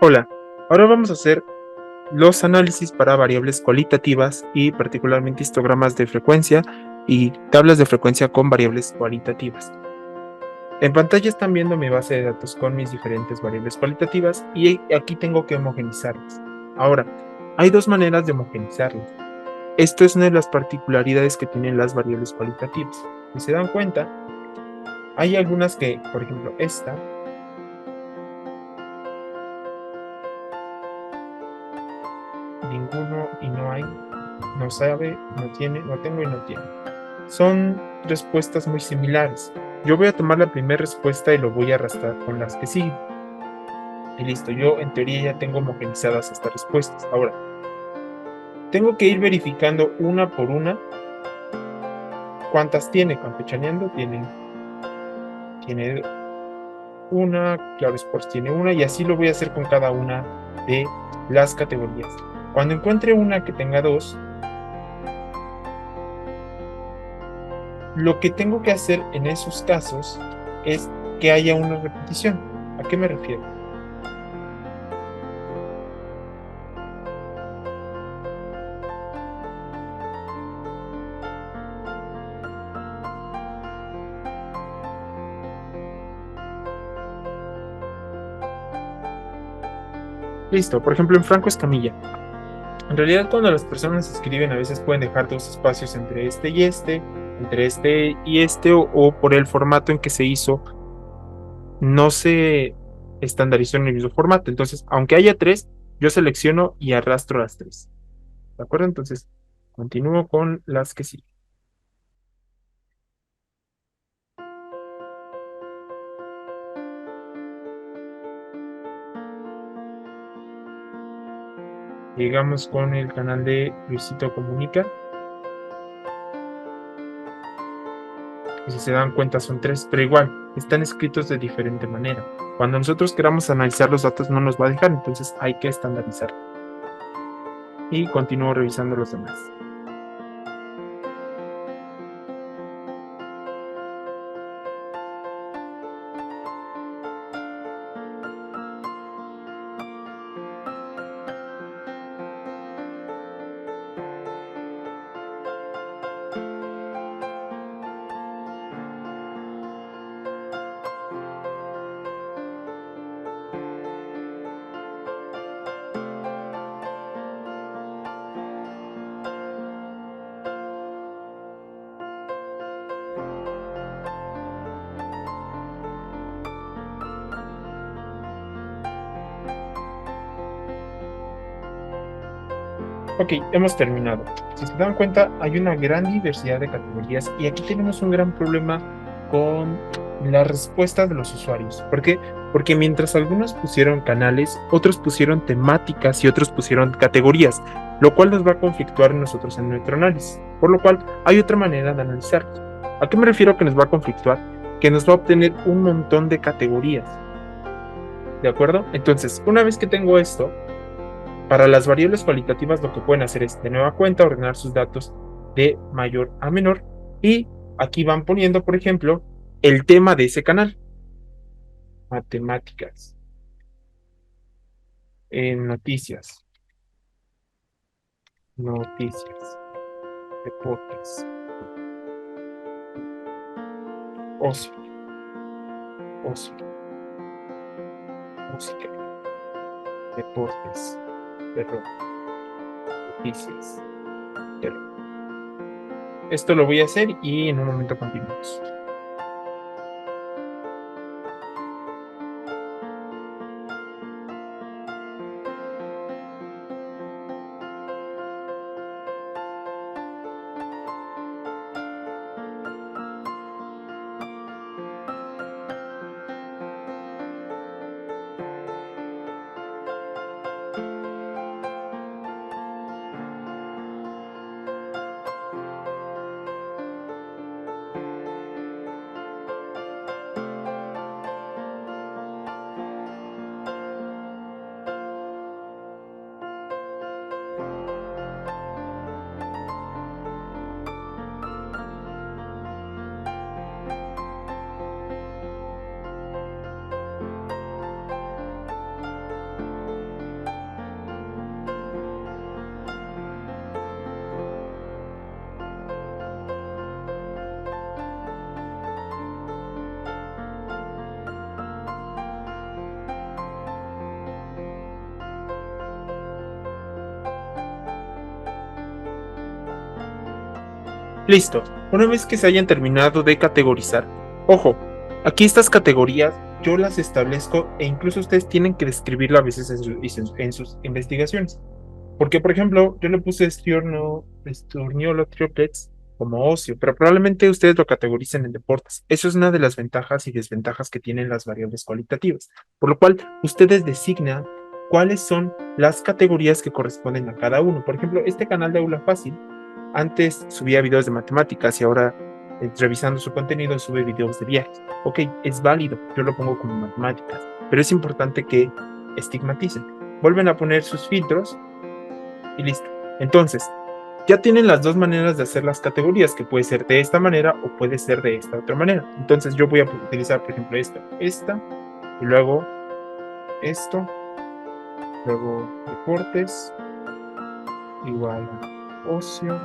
Hola, ahora vamos a hacer los análisis para variables cualitativas y particularmente histogramas de frecuencia y tablas de frecuencia con variables cualitativas. En pantalla están viendo mi base de datos con mis diferentes variables cualitativas y aquí tengo que homogenizarlas. Ahora, hay dos maneras de homogenizarlas. Esto es una de las particularidades que tienen las variables cualitativas. Si se dan cuenta, hay algunas que, por ejemplo, esta, ninguno y no hay, no sabe, no tiene, no tengo y no tiene. Son respuestas muy similares. Yo voy a tomar la primera respuesta y lo voy a arrastrar con las que siguen. Y listo, yo en teoría ya tengo homogenizadas estas respuestas. Ahora, tengo que ir verificando una por una cuántas tiene. Campechaneando tiene una, Claro Sports tiene una, y así lo voy a hacer con cada una de las categorías. Cuando encuentre una que tenga dos, lo que tengo que hacer en esos casos es que haya una repetición. ¿A qué me refiero? Listo, por ejemplo, en Franco Escamilla. En realidad, cuando las personas escriben, a veces pueden dejar dos espacios entre este y este, o por el formato en que se hizo, no se estandarizó en el mismo formato. Entonces, aunque haya tres, yo selecciono y arrastro las tres. ¿De acuerdo? Entonces, continúo con las que sí. Llegamos con el canal de Luisito Comunica. Y si se dan cuenta, son tres, pero igual, están escritos de diferente manera. Cuando nosotros queramos analizar los datos, no nos va a dejar, entonces hay que estandarizar. Y continúo revisando los demás. Ok, hemos terminado. Si se dan cuenta, hay una gran diversidad de categorías y aquí tenemos un gran problema con las respuestas de los usuarios. ¿Por qué? Porque mientras algunos pusieron canales, otros pusieron temáticas y otros pusieron categorías, lo cual nos va a conflictuar nosotros en nuestro análisis. Por lo cual, hay otra manera de analizarlos. ¿A qué me refiero que nos va a conflictuar? Que nos va a obtener un montón de categorías. ¿De acuerdo? Entonces, una vez que tengo esto, para las variables cualitativas lo que pueden hacer es de nueva cuenta ordenar sus datos de mayor a menor y aquí van poniendo, por ejemplo, el tema de ese canal. Matemáticas, noticias, noticias, deportes, ocio, ocio, música, deportes, terror, noticias, terror. Esto lo voy a hacer y en un momento continuamos. Listo. Una vez que se hayan terminado de categorizar, ojo, aquí estas categorías yo las establezco e incluso ustedes tienen que describirlo a veces en sus investigaciones. Porque, por ejemplo, yo le puse Sturniolo triplets como ocio, pero probablemente ustedes lo categoricen en deportes. Eso es una de las ventajas y desventajas que tienen las variables cualitativas. Por lo cual, ustedes designan cuáles son las categorías que corresponden a cada uno. Por ejemplo, este canal de Aula Fácil antes subía videos de matemáticas y ahora, revisando su contenido, sube videos de viajes. Ok, es válido, yo lo pongo como matemáticas, pero es importante que estigmaticen. Vuelven a poner sus filtros y listo. Entonces, ya tienen las dos maneras de hacer las categorías, que puede ser de esta manera o puede ser de esta otra manera. Entonces, yo voy a utilizar, por ejemplo, esta, y luego esto, luego deportes, igual a ocio.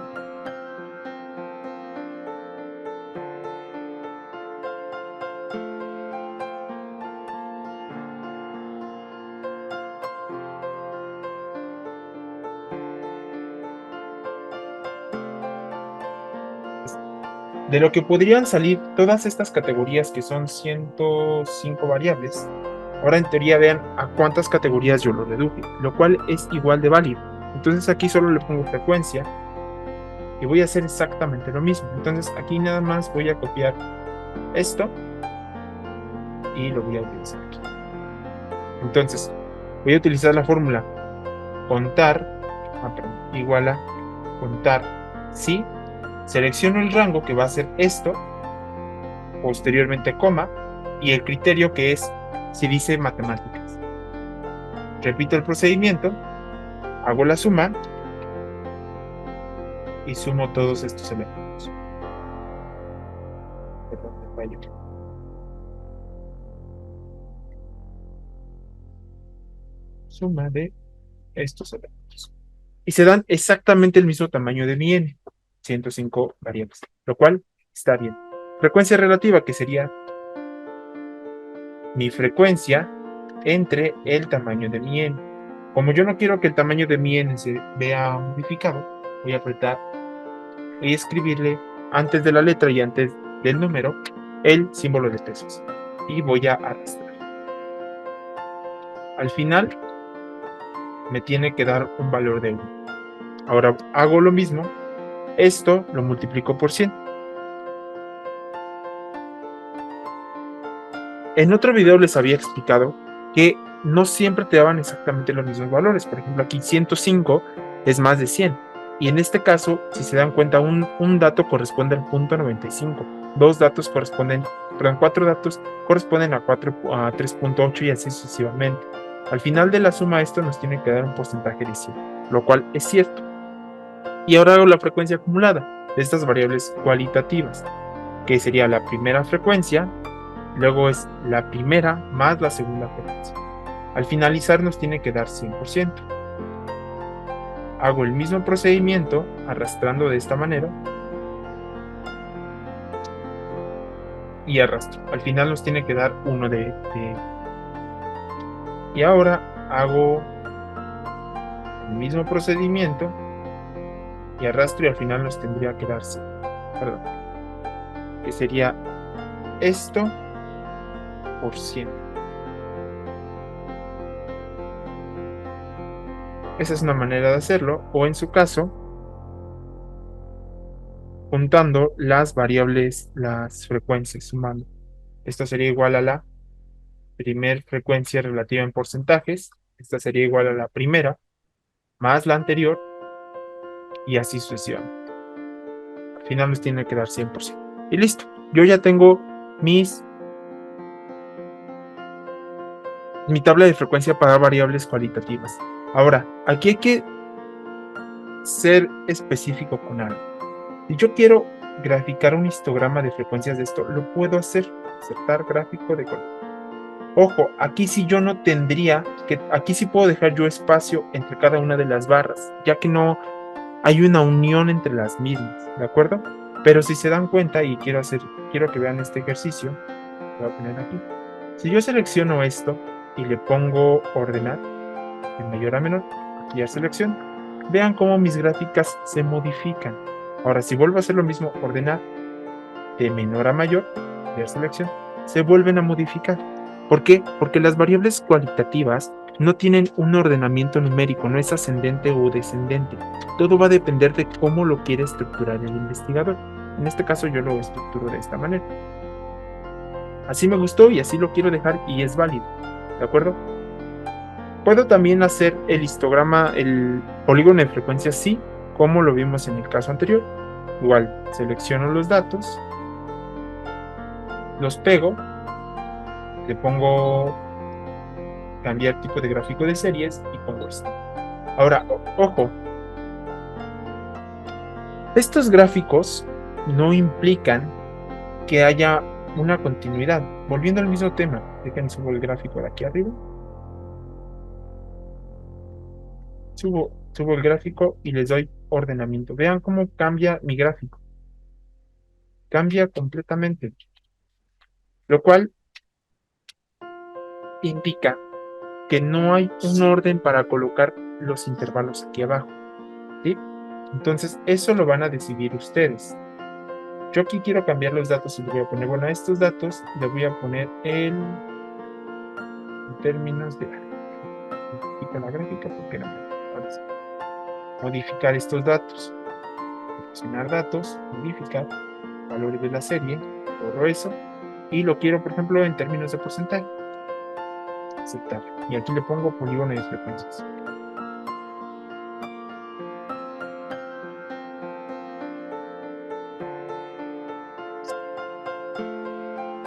De lo que podrían salir todas estas categorías que son 105 variables, ahora en teoría vean a cuántas categorías yo lo reduje, lo cual es igual de válido. Entonces aquí solo le pongo frecuencia y voy a hacer exactamente lo mismo. Entonces aquí nada más voy a copiar esto y lo voy a utilizar aquí. Entonces voy a utilizar la fórmula contar, igual a contar si selecciono el rango que va a ser esto, posteriormente coma, y el criterio que es si dice matemáticas. Repito el procedimiento, hago la suma y sumo todos estos elementos. Perdón, me fallo. Suma de estos elementos. Y se dan exactamente el mismo tamaño de mi n, 105 variables, lo cual está bien. Frecuencia relativa, que sería mi frecuencia entre el tamaño de mi n. Como yo no quiero que el tamaño de mi n se vea modificado, voy a apretar y escribirle antes de la letra y antes del número el símbolo de pesos. Y voy a arrastrar. Al final me tiene que dar un valor de 1. Ahora hago lo mismo. Esto lo multiplico por 100. En otro video les había explicado que no siempre te daban exactamente los mismos valores. Por ejemplo, aquí 105 es más de 100. Y en este caso, si se dan cuenta, un dato corresponde al punto 95. Dos datos corresponden, perdón, cuatro datos corresponden a 3.8 y así sucesivamente. Al final de la suma, esto nos tiene que dar un porcentaje de 100, lo cual es cierto. Y ahora hago la frecuencia acumulada de estas variables cualitativas, que sería la primera frecuencia, luego es la primera más la segunda frecuencia. Al finalizar nos tiene que dar 100%. Hago el mismo procedimiento arrastrando de esta manera y arrastro. Al final nos tiene que dar 1 de... Y ahora hago el mismo procedimiento y arrastro y al final nos tendría que dar 100. Perdón. Que sería esto por 100. Esa es una manera de hacerlo, o en su caso, juntando las variables, las frecuencias, sumando. Esto sería igual a la primer frecuencia relativa en porcentajes. Esta sería igual a la primera más la anterior y así sucesivamente. Al final nos tiene que dar 100%. Y listo. Yo ya tengo mi tabla de frecuencia para variables cualitativas. Ahora, aquí hay que ser específico con algo. Si yo quiero graficar un histograma de frecuencias de esto, lo puedo hacer. Insertar gráfico de color. Ojo, aquí sí yo no tendría que, aquí sí puedo dejar yo espacio entre cada una de las barras, ya que no hay una unión entre las mismas, ¿de acuerdo? Pero si se dan cuenta y quiero que vean este ejercicio, voy a poner aquí. Si yo selecciono esto y le pongo ordenar, de mayor a menor, aquí ya selecciono, vean cómo mis gráficas se modifican. Ahora, si vuelvo a hacer lo mismo, ordenar de menor a mayor, de selección, se vuelven a modificar. ¿Por qué? Porque las variables cualitativas no tienen un ordenamiento numérico, no es ascendente o descendente. Todo va a depender de cómo lo quiere estructurar el investigador. En este caso yo lo estructuro de esta manera. Así me gustó y así lo quiero dejar y es válido. ¿De acuerdo? Puedo también hacer el histograma, el polígono de frecuencia, sí, como lo vimos en el caso anterior. Igual, selecciono los datos, los pego, le pongo cambiar tipo de gráfico de series y pongo esto. Ahora, ojo, estos gráficos no implican que haya una continuidad. Volviendo al mismo tema, dejen subo el gráfico de aquí arriba. Subo el gráfico y les doy ordenamiento. Vean cómo cambia mi gráfico. Cambia completamente. Lo cual indica que no hay un orden para colocar los intervalos aquí abajo. ¿Sí? Entonces, eso lo van a decidir ustedes. Yo aquí quiero cambiar los datos y le voy a poner, bueno, a estos datos le voy a poner en términos de modificar la gráfica porque no me parece. Modificar estos datos, seleccionar datos, modificar valores de la serie, borro eso y lo quiero, por ejemplo, en términos de porcentaje. Aceptar. Y aquí le pongo polígono de frecuencias.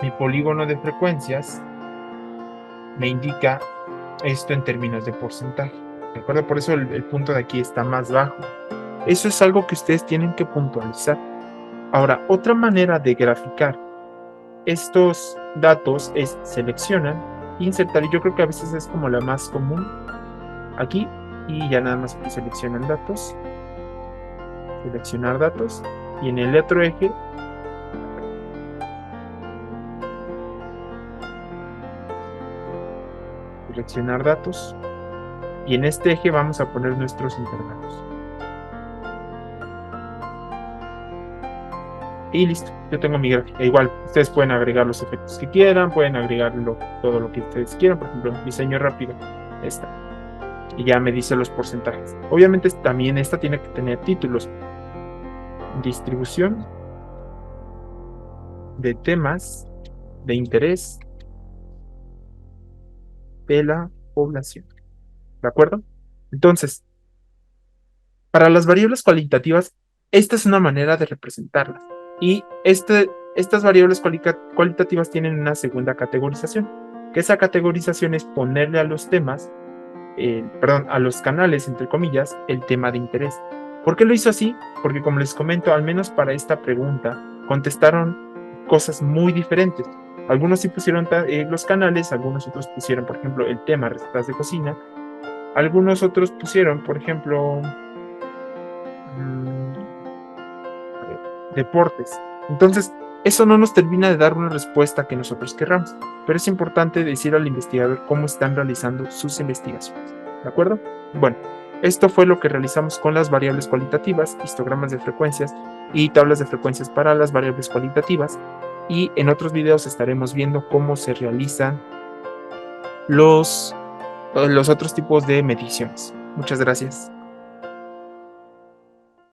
Mi polígono de frecuencias me indica esto en términos de porcentaje. ¿De acuerdo? Por eso el punto de aquí está más bajo. Eso es algo que ustedes tienen que puntualizar. Ahora, otra manera de graficar estos datos es seleccionan, insertar, y yo creo que a veces es como la más común aquí, y ya nada más seleccionan datos, seleccionar datos, y en el otro eje seleccionar datos, y en este eje vamos a poner nuestros intervalos. Y listo, yo tengo mi gráfica. Igual, ustedes pueden agregar los efectos que quieran, pueden agregarlo todo lo que ustedes quieran. Por ejemplo, diseño rápido, esta. Y ya me dice los porcentajes. Obviamente también esta tiene que tener títulos. Distribución de temas de interés de la población. ¿De acuerdo? Entonces, para las variables cualitativas, esta es una manera de representarlas. Y estas variables cualitativas tienen una segunda categorización, que esa categorización es ponerle a los temas, perdón, a los canales, entre comillas, el tema de interés. ¿Por qué lo hizo así? Porque como les comento, al menos para esta pregunta, contestaron cosas muy diferentes. Algunos sí pusieron los canales, algunos otros pusieron, por ejemplo, el tema recetas de cocina. Algunos otros pusieron, por ejemplo, deportes. Entonces, eso no nos termina de dar una respuesta que nosotros querramos, pero es importante decir al investigador cómo están realizando sus investigaciones. ¿De acuerdo? Bueno, esto fue lo que realizamos con las variables cualitativas, histogramas de frecuencias y tablas de frecuencias para las variables cualitativas. Y en otros videos estaremos viendo cómo se realizan los otros tipos de mediciones. Muchas gracias.